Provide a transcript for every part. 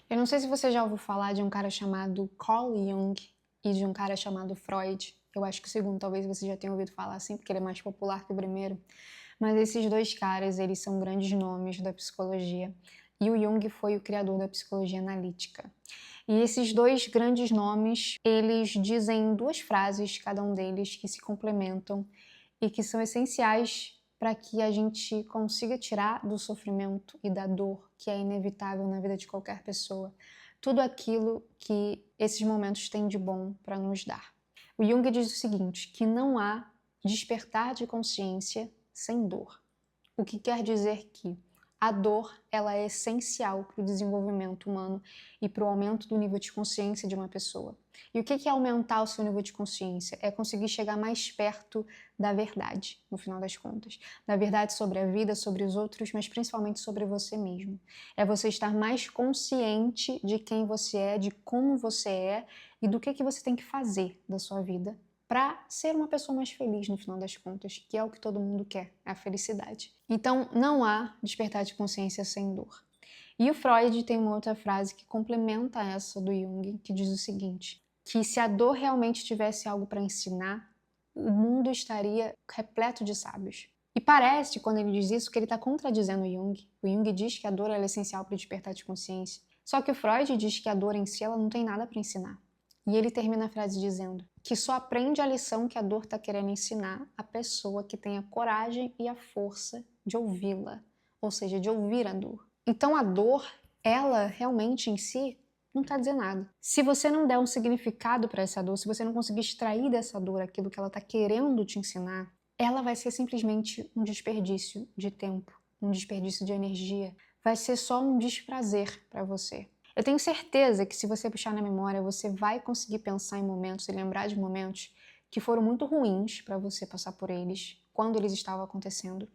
Eu não sei se você já ouviu falar de um cara chamado Carl Jung e de um cara chamado Freud. Eu acho que o segundo talvez você já tenha ouvido falar assim, porque ele é mais popular que o primeiro. Mas esses dois caras, eles são grandes nomes da psicologia. E o Jung foi o criador da psicologia analítica. E esses dois grandes nomes, eles dizem duas frases, cada um deles, que se complementam e que são essenciais para que a gente consiga tirar do sofrimento e da dor que é inevitável na vida de qualquer pessoa tudo aquilo que esses momentos têm de bom para nos dar. O Jung diz o seguinte, que não há despertar de consciência sem dor. O que quer dizer que a dor ela é essencial para o desenvolvimento humano e para o aumento do nível de consciência de uma pessoa. E o que é aumentar o seu nível de consciência? É conseguir chegar mais perto da verdade, no final das contas. Da verdade sobre a vida, sobre os outros, mas principalmente sobre você mesmo. É você estar mais consciente de quem você é, de como você é e do que você tem que fazer da sua vida para ser uma pessoa mais feliz no final das contas, que é o que todo mundo quer, a felicidade. Então, não há despertar de consciência sem dor. E o Freud tem uma outra frase que complementa essa do Jung, que diz o seguinte, que se a dor realmente tivesse algo para ensinar, o mundo estaria repleto de sábios. E parece, quando ele diz isso, que ele está contradizendo o Jung. O Jung diz que a dor é essencial para o despertar de consciência. Só que o Freud diz que a dor em si ela não tem nada para ensinar. E ele termina a frase dizendo que só aprende a lição que a dor está querendo ensinar a pessoa que tem a coragem e a força de ouvi-la, ou seja, de ouvir a dor. Então a dor, ela realmente em si não está dizendo nada. Se você não der um significado para essa dor, se você não conseguir extrair dessa dor aquilo que ela está querendo te ensinar, ela vai ser simplesmente um desperdício de tempo, um desperdício de energia, vai ser só um desprazer para você. Eu tenho certeza que se você puxar na memória, você vai conseguir pensar em momentos e lembrar de momentos que foram muito ruins para você passar por eles, quando eles estavam acontecendo.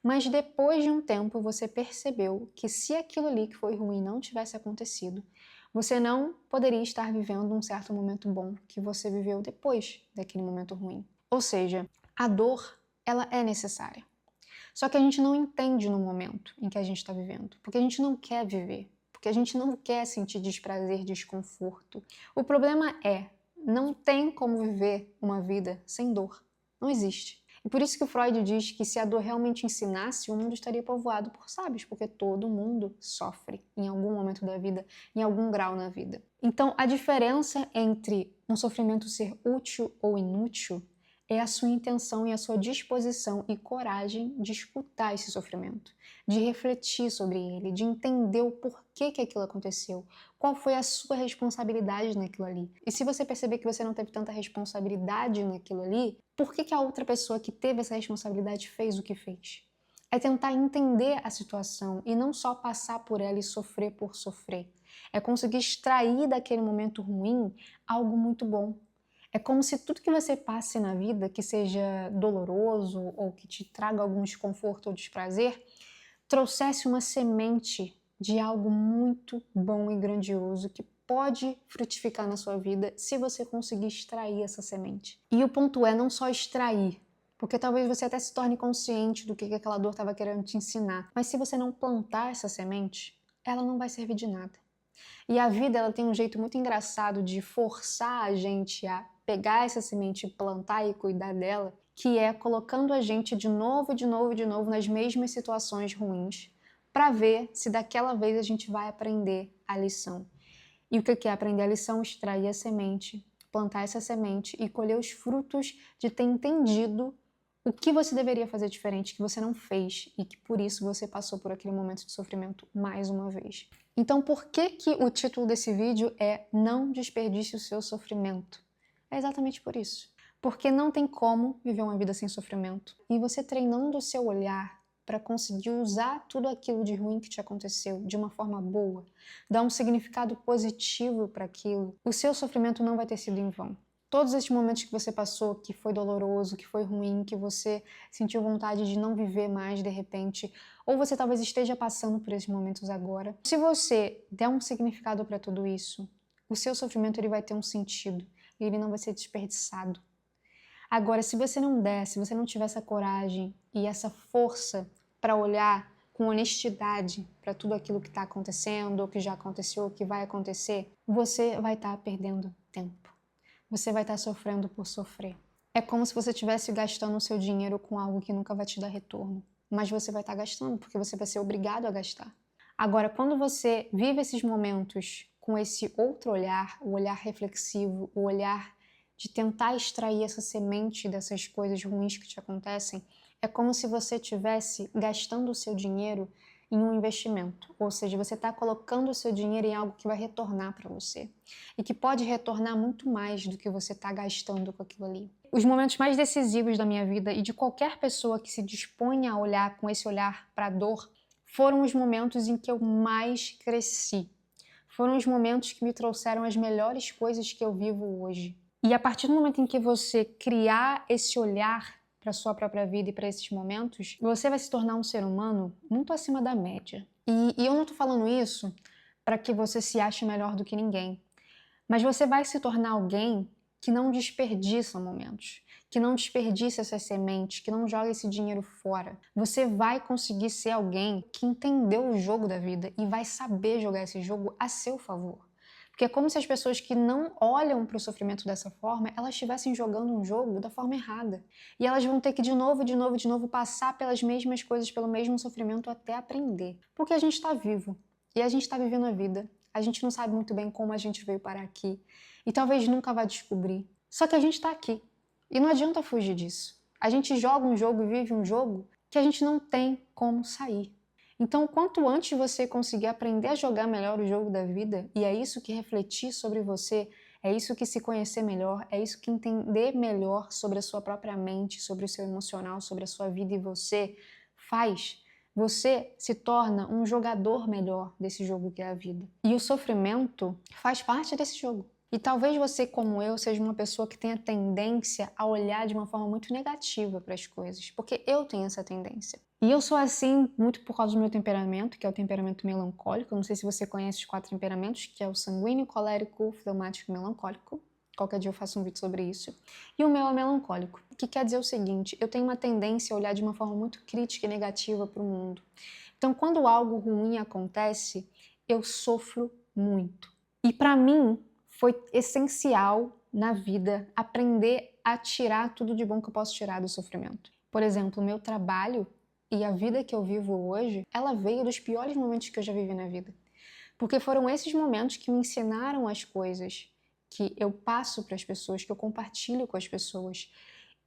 Mas depois de um tempo você percebeu que se aquilo ali que foi ruim não tivesse acontecido, você não poderia estar vivendo um certo momento bom que você viveu depois daquele momento ruim. Ou seja, a dor, ela é necessária. Só que a gente não entende no momento em que a gente está vivendo, porque a gente não quer viver. Porque a gente não quer sentir desprazer, desconforto. O problema é, não tem como viver uma vida sem dor. Não existe. E por isso que o Freud diz que se a dor realmente ensinasse, o mundo estaria povoado por sábios, porque todo mundo sofre em algum momento da vida, em algum grau na vida. Então, a diferença entre um sofrimento ser útil ou inútil é a sua intenção e a sua disposição e coragem de escutar esse sofrimento, de refletir sobre ele, de entender o porquê que aquilo aconteceu, qual foi a sua responsabilidade naquilo ali. E se você perceber que você não teve tanta responsabilidade naquilo ali, por que a outra pessoa que teve essa responsabilidade fez o que fez? É tentar entender a situação e não só passar por ela e sofrer por sofrer. É conseguir extrair daquele momento ruim algo muito bom. É como se tudo que você passe na vida, que seja doloroso ou que te traga algum desconforto ou desprazer, trouxesse uma semente de algo muito bom e grandioso que pode frutificar na sua vida se você conseguir extrair essa semente. E o ponto é não só extrair, porque talvez você até se torne consciente do que aquela dor estava querendo te ensinar, mas se você não plantar essa semente, ela não vai servir de nada. E a vida ela tem um jeito muito engraçado de forçar a gente a pegar essa semente, plantar e cuidar dela, que é colocando a gente de novo, de novo, de novo nas mesmas situações ruins, para ver se daquela vez a gente vai aprender a lição. E o que é aprender a lição? Extrair a semente, plantar essa semente e colher os frutos de ter entendido o que você deveria fazer diferente, que você não fez e que por isso você passou por aquele momento de sofrimento mais uma vez. Então, por que o título desse vídeo é Não Desperdice o Seu Sofrimento? É exatamente por isso. Porque não tem como viver uma vida sem sofrimento. E você treinando o seu olhar para conseguir usar tudo aquilo de ruim que te aconteceu de uma forma boa, dar um significado positivo para aquilo, o seu sofrimento não vai ter sido em vão. Todos esses momentos que você passou, que foi doloroso, que foi ruim, que você sentiu vontade de não viver mais de repente, ou você talvez esteja passando por esses momentos agora. Se você der um significado para tudo isso, o seu sofrimento ele vai ter um sentido e ele não vai ser desperdiçado. Agora, se você não der, se você não tiver essa coragem e essa força para olhar com honestidade para tudo aquilo que está acontecendo, ou que já aconteceu, ou que vai acontecer, você vai estar perdendo tempo. Você vai estar sofrendo por sofrer. É como se você estivesse gastando o seu dinheiro com algo que nunca vai te dar retorno. Mas você vai estar gastando, porque você vai ser obrigado a gastar. Agora, quando você vive esses momentos com esse outro olhar, o olhar reflexivo, o olhar de tentar extrair essa semente dessas coisas ruins que te acontecem, é como se você estivesse gastando o seu dinheiro em um investimento. Ou seja, você está colocando o seu dinheiro em algo que vai retornar para você. E que pode retornar muito mais do que você está gastando com aquilo ali. Os momentos mais decisivos da minha vida e de qualquer pessoa que se disponha a olhar com esse olhar para a dor, foram os momentos em que eu mais cresci. Foram os momentos que me trouxeram as melhores coisas que eu vivo hoje. E a partir do momento em que você criar esse olhar para a sua própria vida e para esses momentos, você vai se tornar um ser humano muito acima da média. E eu não estou falando isso para que você se ache melhor do que ninguém, mas você vai se tornar alguém que não desperdiça momentos, que não desperdiça essas sementes, que não joga esse dinheiro fora. Você vai conseguir ser alguém que entendeu o jogo da vida e vai saber jogar esse jogo a seu favor. Porque é como se as pessoas que não olham para o sofrimento dessa forma, elas estivessem jogando um jogo da forma errada. E elas vão ter que de novo passar pelas mesmas coisas, pelo mesmo sofrimento até aprender. Porque a gente está vivo e a gente está vivendo a vida. A gente não sabe muito bem como a gente veio parar aqui e talvez nunca vá descobrir. Só que a gente está aqui e não adianta fugir disso. A gente joga um jogo e vive um jogo que a gente não tem como sair. Então, quanto antes você conseguir aprender a jogar melhor o jogo da vida, e é isso que refletir sobre você, é isso que se conhecer melhor, é isso que entender melhor sobre a sua própria mente, sobre o seu emocional, sobre a sua vida e você faz, você se torna um jogador melhor desse jogo que é a vida. E o sofrimento faz parte desse jogo. E talvez você, como eu, seja uma pessoa que tenha tendência a olhar de uma forma muito negativa para as coisas, porque eu tenho essa tendência. E eu sou assim muito por causa do meu temperamento, que é o temperamento melancólico. Eu não sei se você conhece os 4 temperamentos, que é o sanguíneo, colérico, fleumático e melancólico. Qualquer dia eu faço um vídeo sobre isso. E o meu é melancólico, que quer dizer o seguinte: eu tenho uma tendência a olhar de uma forma muito crítica e negativa para o mundo. Então, quando algo ruim acontece, eu sofro muito. E para mim, foi essencial na vida aprender a tirar tudo de bom que eu posso tirar do sofrimento. Por exemplo, o meu trabalho e a vida que eu vivo hoje, ela veio dos piores momentos que eu já vivi na vida. Porque foram esses momentos que me ensinaram as coisas que eu passo para as pessoas, que eu compartilho com as pessoas.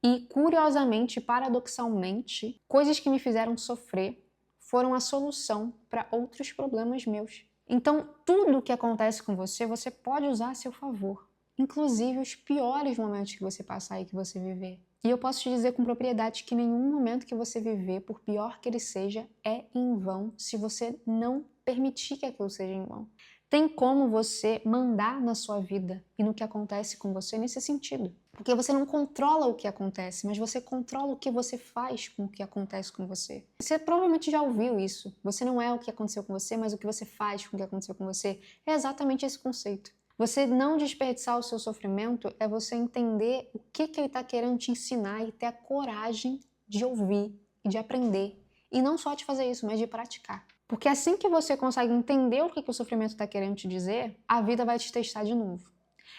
E, curiosamente, paradoxalmente, coisas que me fizeram sofrer foram a solução para outros problemas meus. Então, tudo o que acontece com você, você pode usar a seu favor. Inclusive os piores momentos que você passar e que você viver. E eu posso te dizer com propriedade que nenhum momento que você viver, por pior que ele seja, é em vão se você não permitir que aquilo seja em vão. Tem como você mandar na sua vida e no que acontece com você nesse sentido. Porque você não controla o que acontece, mas você controla o que você faz com o que acontece com você. Você provavelmente já ouviu isso. Você não é o que aconteceu com você, mas o que você faz com o que aconteceu com você. É exatamente esse conceito. Você não desperdiçar o seu sofrimento é você entender o que ele está querendo te ensinar e ter a coragem de ouvir e de aprender. E não só de fazer isso, mas de praticar. Porque assim que você consegue entender o que o sofrimento está querendo te dizer, a vida vai te testar de novo.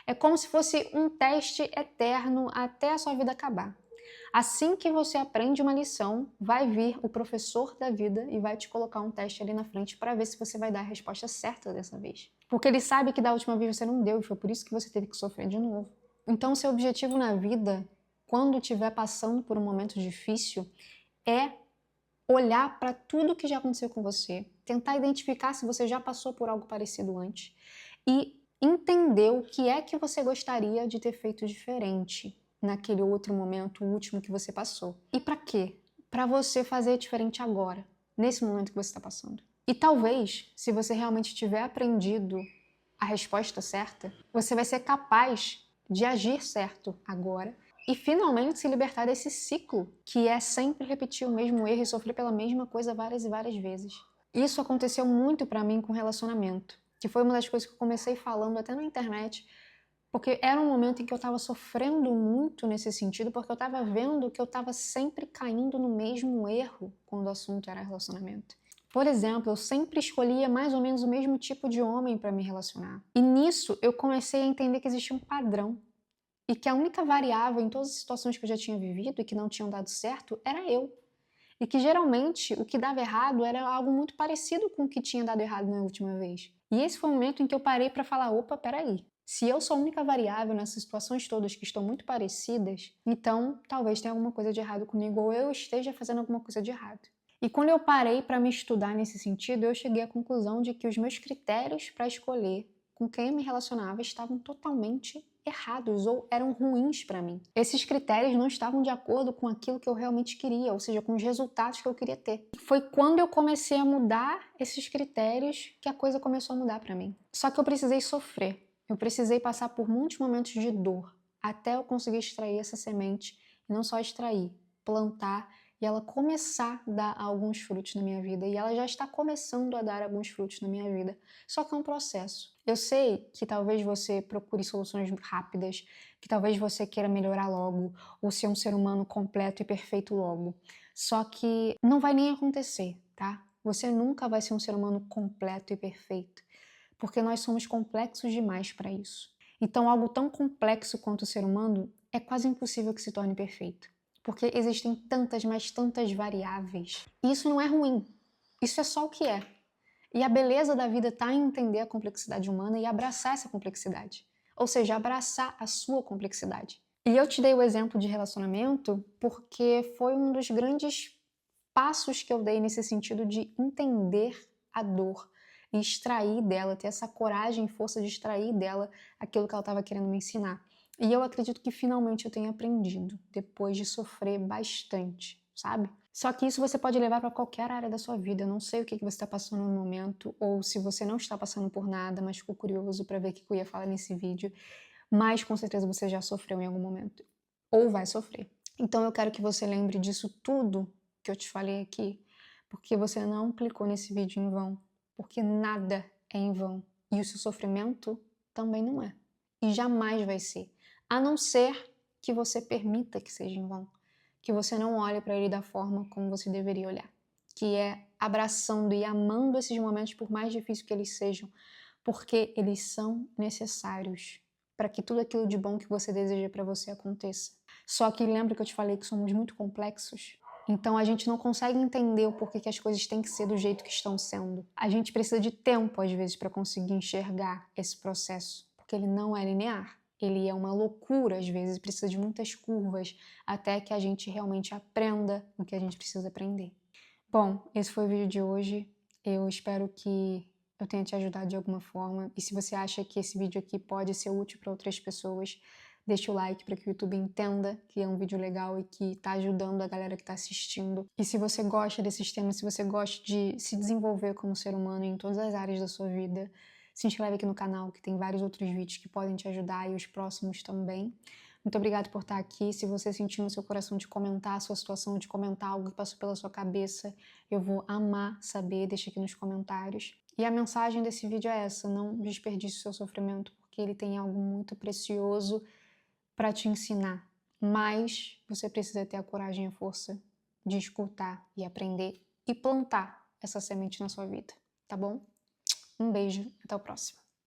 É como se fosse um teste eterno até a sua vida acabar. Assim que você aprende uma lição, vai vir o professor da vida e vai te colocar um teste ali na frente para ver se você vai dar a resposta certa dessa vez. Porque ele sabe que da última vez você não deu e foi por isso que você teve que sofrer de novo. Então, seu objetivo na vida, quando estiver passando por um momento difícil, é olhar para tudo que já aconteceu com você, tentar identificar se você já passou por algo parecido antes e entender o que é que você gostaria de ter feito diferente naquele outro momento, o último que você passou. E para quê? Para você fazer diferente agora, nesse momento que você está passando. E talvez, se você realmente tiver aprendido a resposta certa, você vai ser capaz de agir certo agora e finalmente se libertar desse ciclo que é sempre repetir o mesmo erro e sofrer pela mesma coisa várias e várias vezes. Isso aconteceu muito para mim com relacionamento, que foi uma das coisas que eu comecei falando até na internet, porque era um momento em que eu estava sofrendo muito nesse sentido, porque eu estava vendo que eu estava sempre caindo no mesmo erro quando o assunto era relacionamento. Por exemplo, eu sempre escolhia mais ou menos o mesmo tipo de homem para me relacionar. E nisso eu comecei a entender que existia um padrão. E que a única variável em todas as situações que eu já tinha vivido e que não tinham dado certo era eu. E que geralmente o que dava errado era algo muito parecido com o que tinha dado errado na última vez. E esse foi o momento em que eu parei para falar: opa, peraí. Se eu sou a única variável nessas situações todas que estão muito parecidas, então talvez tenha alguma coisa de errado comigo ou eu esteja fazendo alguma coisa de errado. E quando eu parei para me estudar nesse sentido, eu cheguei à conclusão de que os meus critérios para escolher com quem eu me relacionava estavam totalmente errados ou eram ruins para mim. Esses critérios não estavam de acordo com aquilo que eu realmente queria, ou seja, com os resultados que eu queria ter. Foi quando eu comecei a mudar esses critérios que a coisa começou a mudar para mim. Só que eu precisei sofrer. Eu precisei passar por muitos momentos de dor até eu conseguir extrair essa semente, e não só extrair, plantar e ela começar a dar alguns frutos na minha vida. E ela já está começando a dar alguns frutos na minha vida. Só que é um processo. Eu sei que talvez você procure soluções rápidas, que talvez você queira melhorar logo, ou ser um ser humano completo e perfeito logo. Só que não vai nem acontecer, tá? Você nunca vai ser um ser humano completo e perfeito, porque nós somos complexos demais para isso. Então, algo tão complexo quanto o ser humano é quase impossível que se torne perfeito. Porque existem tantas, mas tantas variáveis. E isso não é ruim. Isso é só o que é. E a beleza da vida está em entender a complexidade humana e abraçar essa complexidade. Ou seja, abraçar a sua complexidade. E eu te dei o exemplo de relacionamento porque foi um dos grandes passos que eu dei nesse sentido de entender a dor e extrair dela, ter essa coragem e força de extrair dela aquilo que ela estava querendo me ensinar. E eu acredito que finalmente eu tenha aprendido, depois de sofrer bastante, sabe? Só que isso você pode levar para qualquer área da sua vida. Eu não sei o que você está passando no momento, ou se você não está passando por nada, mas ficou curioso para ver o que eu ia falar nesse vídeo. Mas com certeza você já sofreu em algum momento, ou vai sofrer. Então eu quero que você lembre disso tudo que eu te falei aqui, porque você não clicou nesse vídeo em vão, porque nada é em vão. E o seu sofrimento também não é. E jamais vai ser. A não ser que você permita que seja em vão. Que você não olhe para ele da forma como você deveria olhar. Que é abraçando e amando esses momentos, por mais difíceis que eles sejam, porque eles são necessários para que tudo aquilo de bom que você deseja para você aconteça. Só que lembra que eu te falei que somos muito complexos? Então a gente não consegue entender o porquê que as coisas têm que ser do jeito que estão sendo. A gente precisa de tempo, às vezes, para conseguir enxergar esse processo, porque ele não é linear. Ele é uma loucura, às vezes, precisa de muitas curvas até que a gente realmente aprenda o que a gente precisa aprender. Bom, esse foi o vídeo de hoje. Eu espero que eu tenha te ajudado de alguma forma. E se você acha que esse vídeo aqui pode ser útil para outras pessoas, deixa o like para que o YouTube entenda que é um vídeo legal e que está ajudando a galera que está assistindo. E se você gosta desses temas, se você gosta de se desenvolver como ser humano em todas as áreas da sua vida, se inscreve aqui no canal que tem vários outros vídeos que podem te ajudar e os próximos também. Muito obrigada por estar aqui. Se você sentir no seu coração de comentar a sua situação, de comentar algo que passou pela sua cabeça, eu vou amar saber, deixa aqui nos comentários. E a mensagem desse vídeo é essa: não desperdice o seu sofrimento, porque ele tem algo muito precioso para te ensinar. Mas você precisa ter a coragem e a força de escutar e aprender e plantar essa semente na sua vida, tá bom? Um beijo, até o próximo.